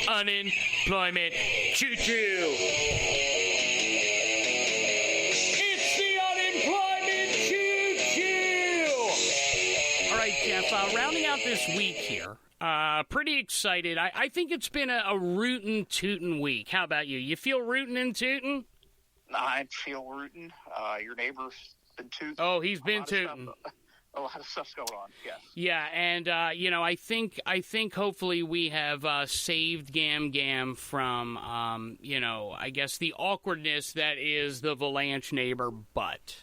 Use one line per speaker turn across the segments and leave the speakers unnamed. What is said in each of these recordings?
unemployment choo-choo. It's the unemployment choo-choo. All right, Jeff, rounding out this week here. Pretty excited. I think it's been a rootin' tootin' week. How about you? You feel rootin' and tootin'?
I feel rootin'. Your neighbor's been tootin'.
Oh, he's been tootin'.
A lot of stuff's going on, yes.
Yeah, and, I think hopefully we have saved Gam from, I guess the awkwardness that is the Valanche neighbor, but...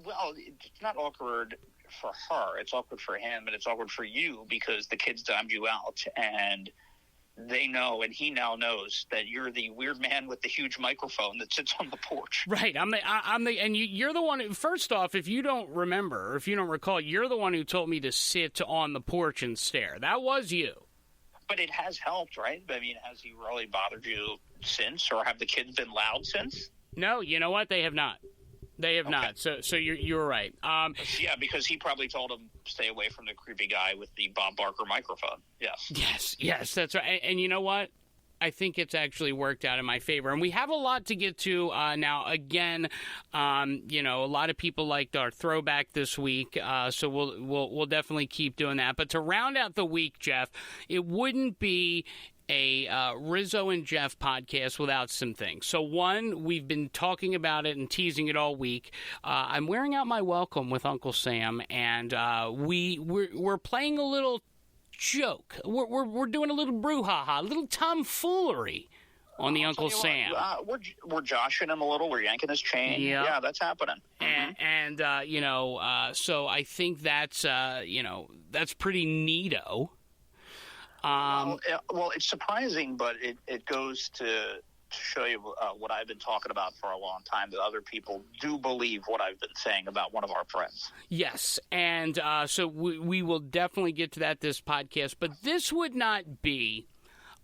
Well, it's not awkward for her. It's awkward for him, and it's awkward for you because the kids dimed you out, and they know, and he now knows that you're the weird man with the huge microphone that sits on the porch.
Right. And you're the one who, first off, if you don't remember, or if you don't recall, you're the one who told me to sit on the porch and stare. That was you. But
it has helped, right? I mean, has he really bothered you since, or have the kids been loud since?
No, you know what? They have not. They have not. So you're right.
Yeah, because he probably told him stay away from the creepy guy with the Bob Barker microphone.
Yes, that's right. And you know what? I think it's actually worked out in my favor. And we have a lot to get to now. Again, a lot of people liked our throwback this week, so we'll definitely keep doing that. But to round out the week, Jeff, it wouldn't be a Rizzo and Jeff podcast without some things. So one, we've been talking about it and teasing it all week. I'm wearing out my welcome with Uncle Sam, and we're playing a little joke. We're doing a little brouhaha, a little tomfoolery on the Uncle Sam.
We're joshing him a little. We're yanking his chain.
Yep.
Yeah, that's happening.
And so I think that's pretty neato.
Well, it's surprising, but it goes to show you what I've been talking about for a long time, that other people do believe what I've been saying about one of our friends.
Yes, and so we will definitely get to that this podcast, but this would not be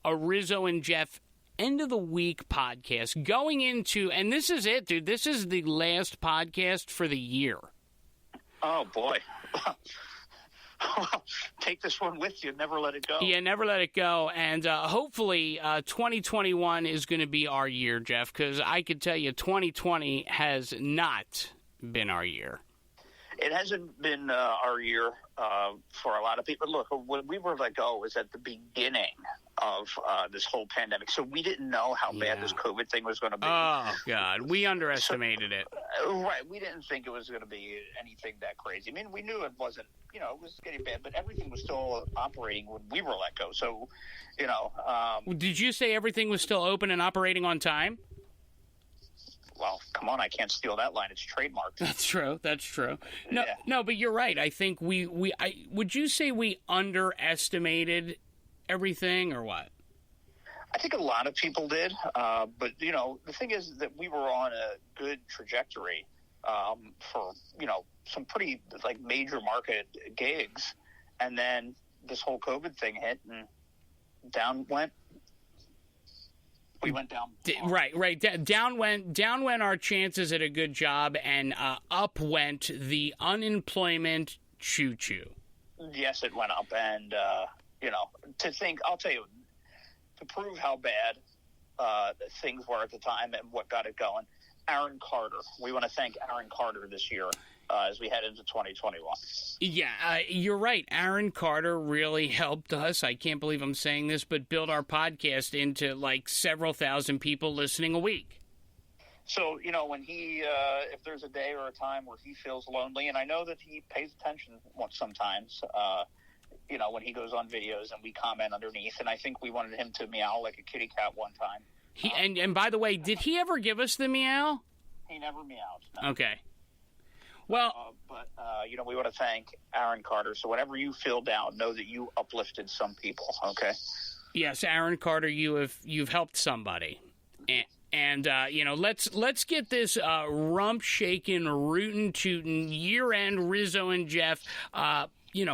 a Rizzo and Jeff end of the week podcast going into, and this is it, dude, this is the last podcast for the year.
Oh, boy. Take this one with you. Never let it go.
Yeah, never let it go. And hopefully 2021 is going to be our year, Jeff, because I could tell you 2020 has not been our year.
It hasn't been our year for a lot of people. Look, when we were let go was at the beginning of this whole pandemic, so we didn't know how bad this COVID thing was going to be.
Oh, God. We underestimated it.
Right. We didn't think it was going to be anything that crazy. I mean, we knew it wasn't, it was getting bad, but everything was still operating when we were let go. So,
Did you say everything was still open and operating on time?
Well, come on, I can't steal that line. It's trademarked.
That's true. No, but you're right. I think would you say we underestimated everything or what?
I think a lot of people did. But, the thing is that we were on a good trajectory for, some pretty, major market gigs. And then this whole COVID thing hit and down went. We went down.
Right. Down went our chances at a good job, and up went the unemployment choo-choo.
Yes, it went up, and I'll tell you, to prove how bad things were at the time and what got it going. Aaron Carter. We want to thank Aaron Carter this year as we head into 2021.
Yeah, you're right. Aaron Carter really helped us. I can't believe I'm saying this, but build our podcast into several thousand people listening a week.
So, when he, if there's a day or a time where he feels lonely, and I know that he pays attention sometimes, when he goes on videos and we comment underneath, and I think we wanted him to meow like a kitty cat one time.
And by the way, did he ever give us the meow?
He never meowed. No.
Okay. Well,
but we want to thank Aaron Carter. So whenever you feel down, know that you uplifted some people. Okay.
Yes, Aaron Carter, you've helped somebody, and let's get this rump shaking, rootin' tootin' year end Rizzo and Jeff.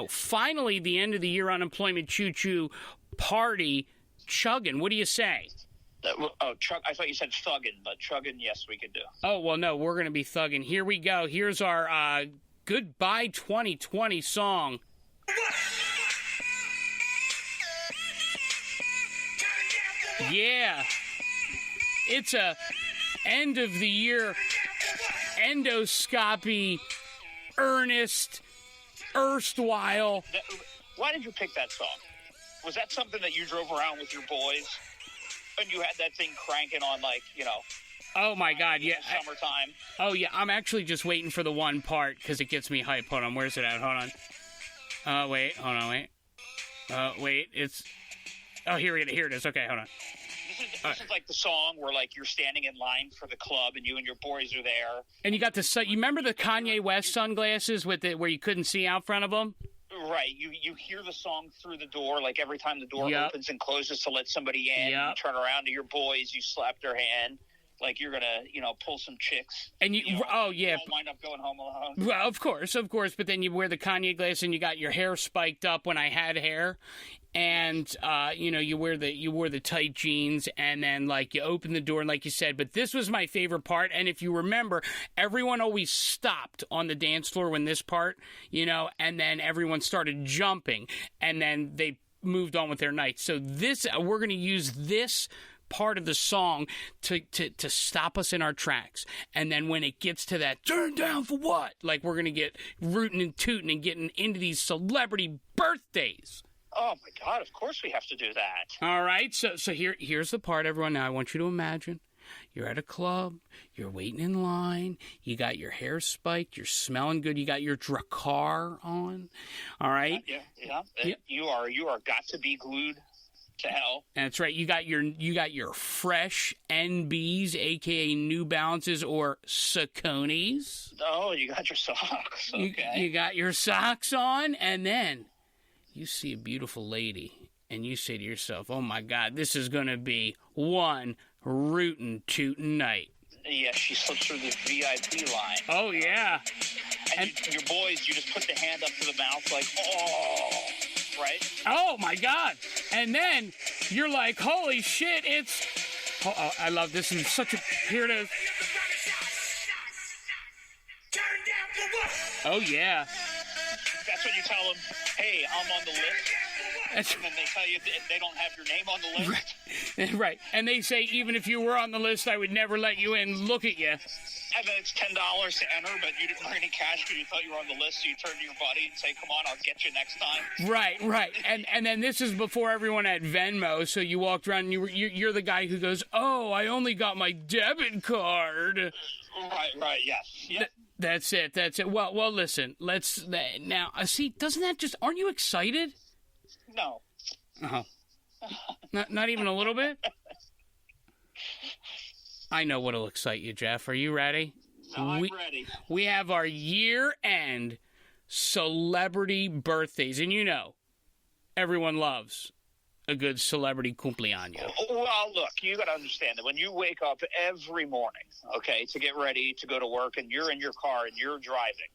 Finally the end of the year unemployment choo-choo party chugging. What do you say?
Chug. I thought you said thuggin', but chugging, yes, we could do.
Oh, well, no, we're going to be thugging. Here we go. Here's our Goodbye 2020 song. Yeah. It's a end of the year endoscopy, earnest, erstwhile.
Why did you pick that song? Was that something that you drove around with your boys and you had that thing cranking on, like, you know?
Oh, my God, yeah.
Summertime.
Oh, yeah, I'm actually just waiting for the one part because it gets me hype. Hold on, where's it at? Hold on. Wait, hold on, wait. Wait, it's... Oh, here it is. Okay, hold on.
This is like the song where, like, you're standing in line for the club and you and your boys are there.
And you got the... You remember the Kanye West sunglasses with it where you couldn't see out front of them?
Right. You hear the song through the door, like every time the door opens and closes to let somebody in. You turn around to your boys, you slap their hand. Like you're gonna, pull some chicks,
and you all
wind up going home alone.
Well, of course. But then you wear the Kanye glass, and you got your hair spiked up when I had hair, and you wore the tight jeans, and then like you open the door, and like you said. But this was my favorite part, and if you remember, everyone always stopped on the dance floor when this part, and then everyone started jumping, and then they moved on with their night. So we're gonna use this part of the song to stop us in our tracks, and then when it gets to that turn down for what, like we're gonna get rooting and tooting and getting into these celebrity birthdays.
Oh my God, of course we have to do that.
All right, so here's the part, everyone. Now I want you to imagine you're at a club, you're waiting in line, you got your hair spiked, you're smelling good, you got your Drakkar on. All right,
yeah. You are got to be glued to hell.
That's right. You got your fresh NBs, aka New Balances or Sauconys.
Oh, you got your socks. Okay.
You got your socks on, and then you see a beautiful lady, and you say to yourself, "Oh my God, this is going to be one rootin' tootin' night."
Yeah, she slips through the VIP line.
Oh yeah.
And your boys, you just put the hand up to the mouth, like, oh. Right?
Oh, my God. And then you're like, holy shit, it's... Oh, I love this. And such a... Here it is. Oh, yeah.
That's when you tell them, hey, I'm on the list. And then they tell you they don't have your name on the list.
Right. And they say, even if you were on the list, I would never let you in. Look at you.
And then it's $10 to enter, but you didn't bring any cash because you thought you were on the list, so you turn to your buddy and say, come on, I'll get you next time.
Right. And then this is before everyone had Venmo, so you walked around and you're the guy who goes, oh, I only got my debit card.
Right, yes. Yep.
That's it. Well, listen, let's... Now, see, doesn't that just... Aren't you excited?
No.
Uh-huh. Not even a little bit? I know what'll excite you, Jeff. Are you ready?
No, I'm ready.
We have our year-end celebrity birthdays. And everyone loves a good celebrity cumpleaños.
Well, look, you got to understand that when you wake up every morning, okay, to get ready to go to work, and you're in your car and you're driving,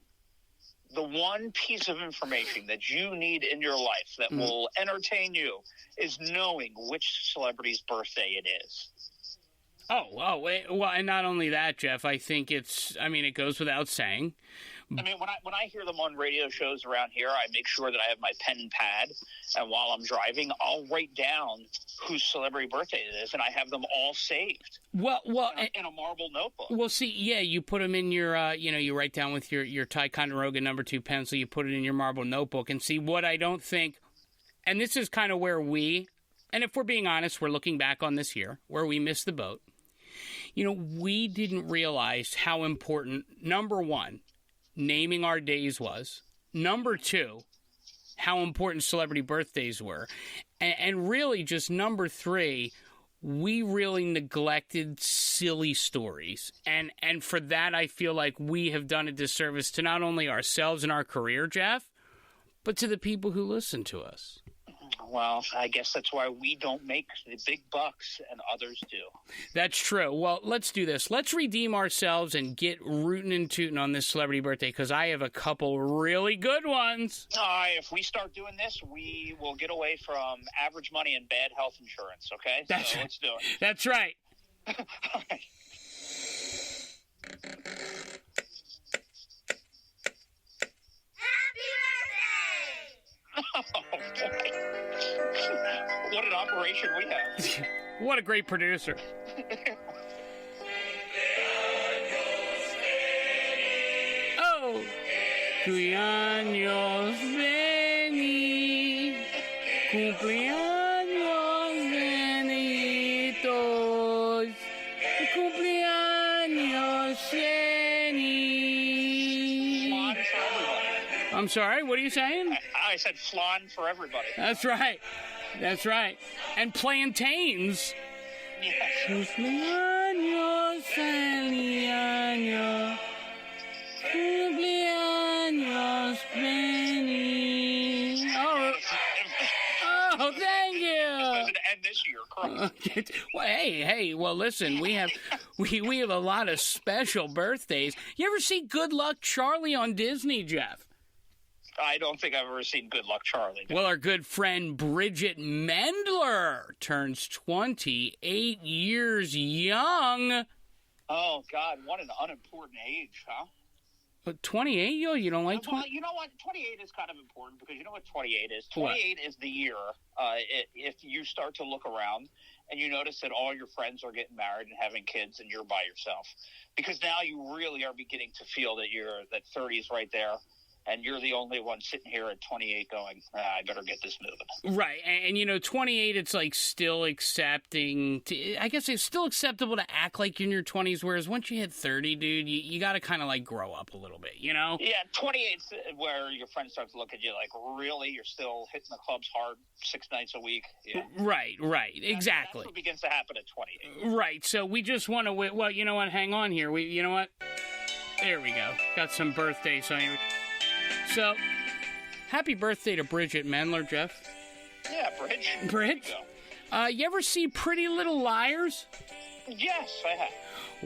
the one piece of information that you need in your life that will entertain you is knowing which celebrity's birthday it is.
Oh, well, and not only that, Jeff, I think it goes without saying.
I mean, when I hear them on radio shows around here, I make sure that I have my pen and pad, and while I'm driving, I'll write down whose celebrity birthday it is, and I have them all saved.
Well,
in a marble notebook.
Well, see, yeah, you put them in your, you write down with your Ticonderoga No. 2 pencil, you put it in your marble notebook, and see what I don't think, and this is kind of where and if we're being honest, we're looking back on this year, where we missed the boat. We didn't realize how important, number one, naming our days was. Number two, how important celebrity birthdays were. And really just number three, we really neglected silly stories. And for that, I feel like we have done a disservice to not only ourselves and our career, Jeff, but to the people who listen to us.
Well, I guess that's why we don't make the big bucks and others do.
That's true. Well, let's do this. Let's redeem ourselves and get rootin' and tootin' on this celebrity birthday, because I have a couple really good ones.
If we start doing this, we will get away from average money and bad health insurance, okay?
That's right.
Let's do it.
That's right.
All right.
Happy birthday!
Oh, boy. What an operation we have.
What a great producer. Oh, cumpleaños Benny, cumpleaños Benitos, cumpleaños Benny.
Flan for everybody.
I'm sorry, what are you saying?
I said flan for everybody.
That's right. That's right. And plantains.
Yes.
Cumpleaños, cumpleaños, cumpleaños, Benny. Oh, thank you.
Doesn't end this year, correct?
Well, hey. Well, listen, we have a lot of special birthdays. You ever see Good Luck Charlie on Disney, Jeff?
I don't think I've ever seen Good Luck Charlie.
Well, our good friend Bridget Mendler turns 28 years young.
Oh, God, what an unimportant age, huh?
But 28, you don't like 20?
Well, you know what? 28 is kind of important because you know what 28 is? 28 is the year if you start to look around and you notice that all your friends are getting married and having kids and you're by yourself. Because now you really are beginning to feel that that 30 is right there. And you're the only one sitting here at 28 going, I better get this moving.
Right. And 28, it's like still accepting. I guess it's still acceptable to act like you're in your 20s, whereas once you hit 30, dude, you got to kind of like grow up a little bit, you know?
Yeah, 28's where your friends start to look at you like, really? You're still hitting the clubs hard 6 nights a week? Yeah.
Right. Exactly.
That's what begins to happen at 28.
Right. So we just want to, well, you know what? Hang on here. You know what? There we go. Got some birthdays on here. So, happy birthday to Bridget Mendler, Jeff.
Yeah, Bridge.
Bridge? You ever see Pretty Little Liars?
Yes, I have.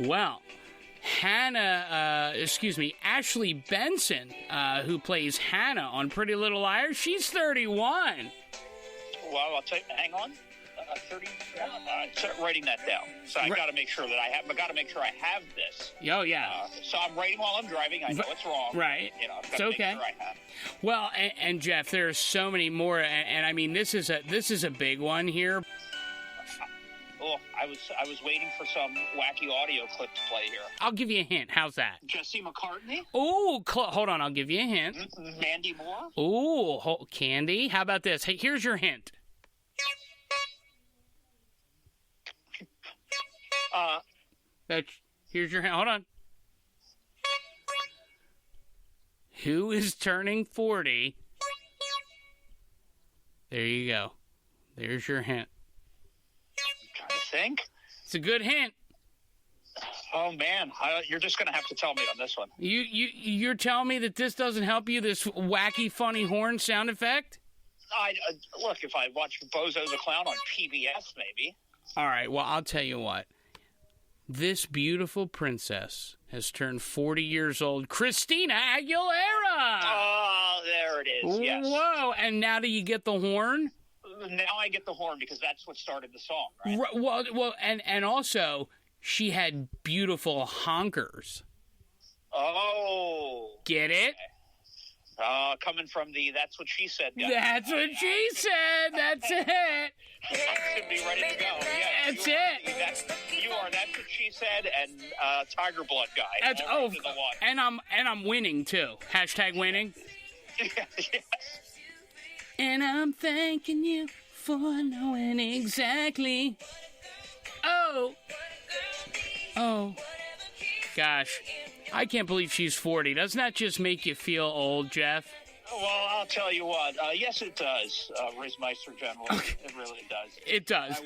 Well, Ashley Benson, who plays Hannah on Pretty Little Liars, she's 31.
Well, I'll tell you, hang on. 30. Start writing that down. So I got to make sure that I have this.
Oh yeah.
So I'm writing while I'm driving. I know it's wrong.
Right.
It's okay. Make sure I have.
Well, and Jeff, there are so many more, and I mean this is a big one here.
I was waiting for some wacky audio clip to play here.
I'll give you a hint. How's that?
Jesse McCartney.
Oh, hold on. I'll give you a hint.
Mandy Moore.
Oh, Candy. How about this? Hey, here's your hint. Here's your hint. Hold on. Who is turning 40? There you go. There's your hint.
I'm trying to think.
It's a good hint.
Oh man, you're just gonna have to tell me on this one.
You're telling me that this doesn't help you? This wacky, funny horn sound effect?
Look, if I watch Bozo the Clown on PBS, maybe.
All right. Well, I'll tell you what. This beautiful princess has turned 40 years old. Christina Aguilera!
Oh, there it is, yes.
Whoa, and now do you get the horn?
Now I get the horn because that's what started the song, right?
Well, and also, she had beautiful honkers.
Oh.
Get it?
Coming from the That's What She Said guy.
That's what she said. That's it.
I should be ready to go. Yeah,
That's it.
That's What She Said and Tiger Blood guy.
That's and I'm winning too. Hashtag winning.
Yes.
And I'm thanking you for knowing exactly. Oh, gosh. I can't believe she's 40. Doesn't that just make you feel old, Jeff?
Well, I'll tell you what. Yes, it does, Rizmeister General. Okay. It really does.
It does.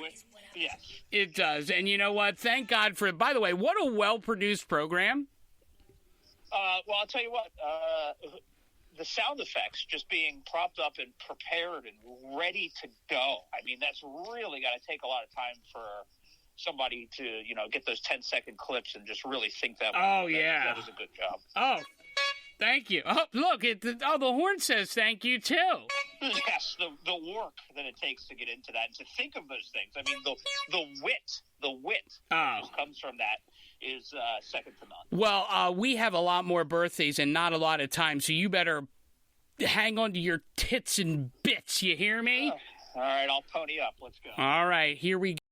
Yes.
It does. And you know what? Thank God for it. By the way, what a well-produced program.
Well, I'll tell you what. The sound effects just being propped up and prepared and ready to go. I mean, that's really got to take a lot of time for somebody to, get those 10-second clips and just really think that.
Yeah.
That was a good job.
Oh, thank you. Oh, look, the horn says thank you, too.
Yes, the work that it takes to get into that and to think of those things. I mean, the wit that comes from that is second to none.
Well, we have a lot more birthdays and not a lot of time, so you better hang on to your tits and bits, you hear me?
All right, I'll pony up. Let's go.
All right, here we go.